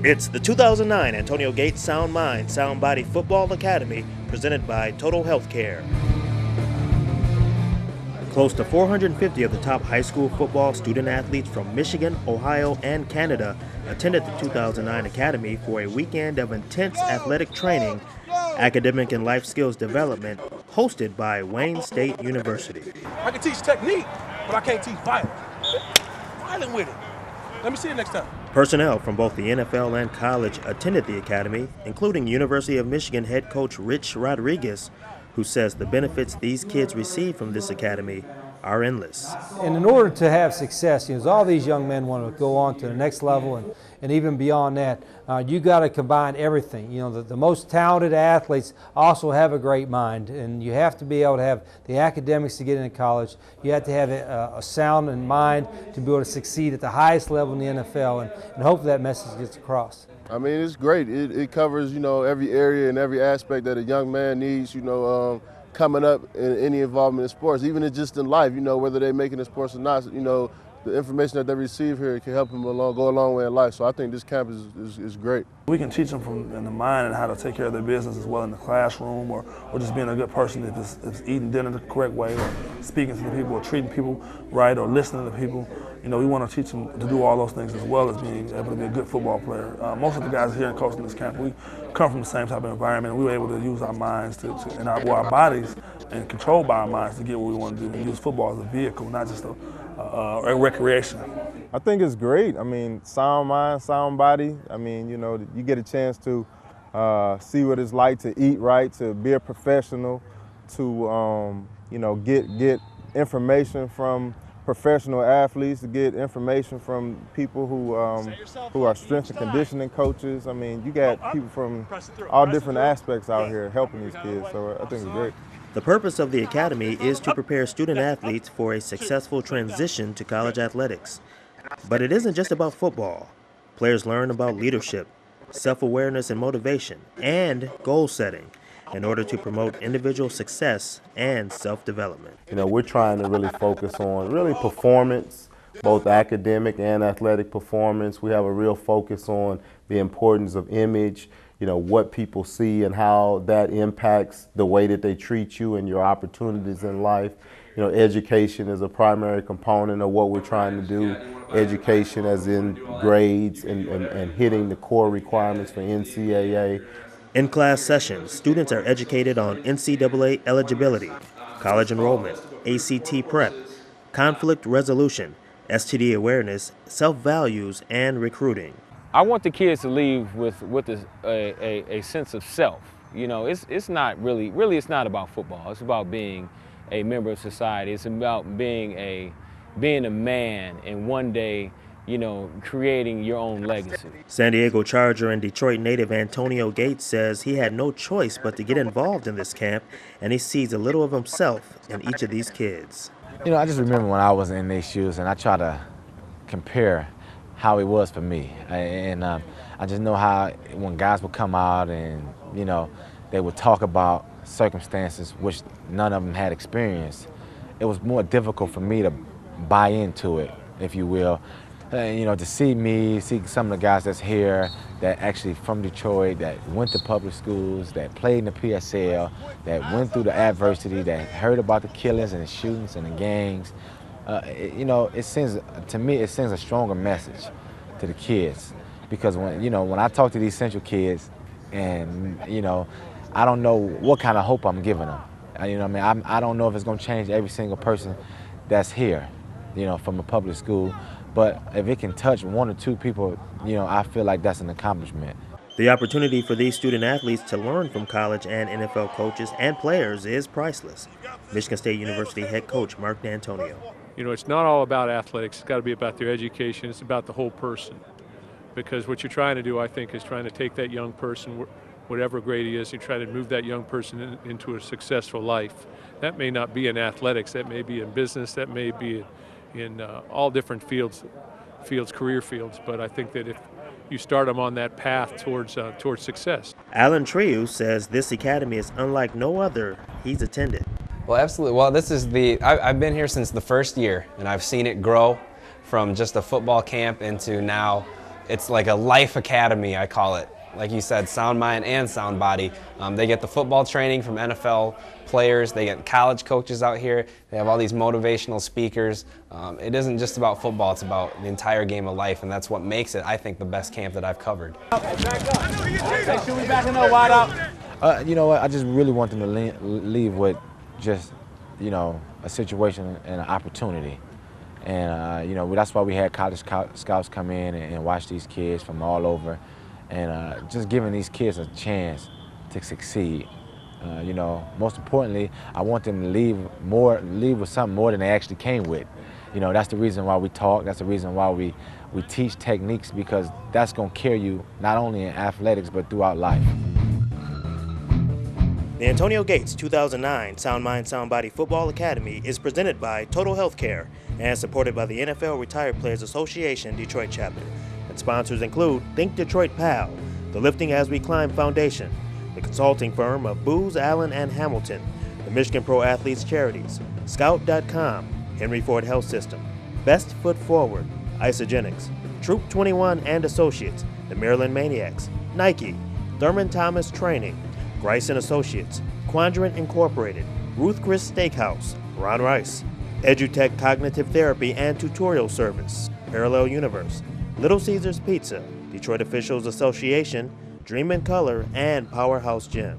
It's the 2009 Antonio Gates Sound Mind, Sound Body Football Academy, presented by Total Healthcare. Close to 450 of the top high school football student athletes from Michigan, Ohio, and Canada attended the 2009 Academy for a weekend of intense athletic training, academic and life skills development, hosted by Wayne State University. I can teach technique, but I can't teach violence. Violent with it. Let me see it next time. Personnel from both the NFL and college attended the academy, including University of Michigan head coach Rich Rodriguez, who says the benefits these kids receive from this academy are endless. And in order to have success, all these young men want to go on to the next level and even beyond that, you got to combine everything. The most talented athletes also have a great mind, and you have to be able to have the academics to get into college. You have to have a sound in mind to be able to succeed at the highest level in the NFL, and hopefully that message gets across. I mean, it's great. It covers, every area and every aspect that a young man needs, coming up in any involvement in sports, even just in life, whether they're making it sports or not, the information that they receive here can help them go a long way in life. So I think this camp is great. We can teach them from in the mind and how to take care of their business as well in the classroom, or just being a good person if it's eating dinner the correct way, or speaking to the people, or treating people right, or listening to people. We want to teach them to do all those things as well as being able to be a good football player. Most of the guys here in coaching this camp, we come from the same type of environment. We were able to use our minds and our bodies and controlled by our minds to get what we want to do, and use football as a vehicle, not just a recreation. I think it's great. I mean, sound mind, sound body. I mean, you get a chance to see what it's like to eat right, to be a professional, to get information from professional athletes, to get information from people who are strength and conditioning coaches. I mean, you got people from all different aspects out here helping these kids, so I think it's great. The purpose of the academy is to prepare student athletes for a successful transition to college athletics. But it isn't just about football. Players learn about leadership, self-awareness and motivation, and goal setting in order to promote individual success and self-development. We're trying to really focus on performance, both academic and athletic performance. We have a real focus on the importance of image, what people see and how that impacts the way that they treat you and your opportunities in life. Education is a primary component of what we're trying to do. Education as in grades and hitting the core requirements for NCAA. In class sessions, students are educated on NCAA eligibility, college enrollment, ACT prep, conflict resolution, STD awareness, self-values, and recruiting. I want the kids to leave with a sense of self. It's not really it's not about football. It's about being a member of society. It's about being a man, and one day, creating your own legacy. San Diego Charger and Detroit native Antonio Gates says he had no choice but to get involved in this camp, and he sees a little of himself in each of these kids. I just remember when I was in their shoes, and I try to compare how it was for me. And I just know how when guys would come out and, they would talk about circumstances which none of them had experienced, it was more difficult for me to buy into it, if you will. To see some of the guys that's here that actually from Detroit, that went to public schools, that played in the PSL, that went through the adversity, that heard about the killings and the shootings and the gangs. It sends a stronger message to the kids, because when I talk to these Central kids, and I don't know what kind of hope I'm giving them. I don't know if it's going to change every single person that's here, from a public school, but if it can touch one or two people, I feel like that's an accomplishment. The opportunity for these student athletes to learn from college and NFL coaches and players is priceless. Michigan State University head coach Mark D'Antonio. It's not all about athletics. It's got to be about their education. It's about the whole person. Because what you're trying to do, I think, is trying to take that young person, whatever grade he is, and try to move that young person into a successful life. That may not be in athletics. That may be in business. That may be in all different fields, career fields. But I think that if you start them on that path towards success. Alan Trieu says this academy is unlike no other he's attended. Well, absolutely. Well, this is I've been here since the first year, and I've seen it grow from just a football camp into now it's like a life academy, I call it. Like you said, sound mind and sound body. They get the football training from NFL players. They get college coaches out here. They have all these motivational speakers. It isn't just about football, it's about the entire game of life, and that's what makes it, I think, the best camp that I've covered. You know what, I just really want them to leave with just, you know, a situation and an opportunity. And, you know, that's why we had college scouts come in and watch these kids from all over. And just giving these kids a chance to succeed. You know, most importantly, I want them to leave with something more than they actually came with. You know, that's the reason why we talk. That's the reason why we teach techniques, because that's going to carry you not only in athletics but throughout life. The Antonio Gates 2009 Sound Mind, Sound Body Football Academy is presented by Total Healthcare and supported by the NFL Retired Players Association Detroit chapter. And sponsors include Think Detroit PAL, the Lifting As We Climb Foundation, the consulting firm of Booz, Allen and Hamilton, the Michigan Pro Athletes Charities, Scout.com, Henry Ford Health System, Best Foot Forward, Isogenics, Troop 21 and Associates, the Maryland Maniacs, Nike, Thurman Thomas Training, Grice & Associates, Quadrant Incorporated, Ruth Chris Steakhouse, Ron Rice, EduTech Cognitive Therapy and Tutorial Service, Parallel Universe, Little Caesars Pizza, Detroit Officials Association, Dream in Color, and Powerhouse Gym.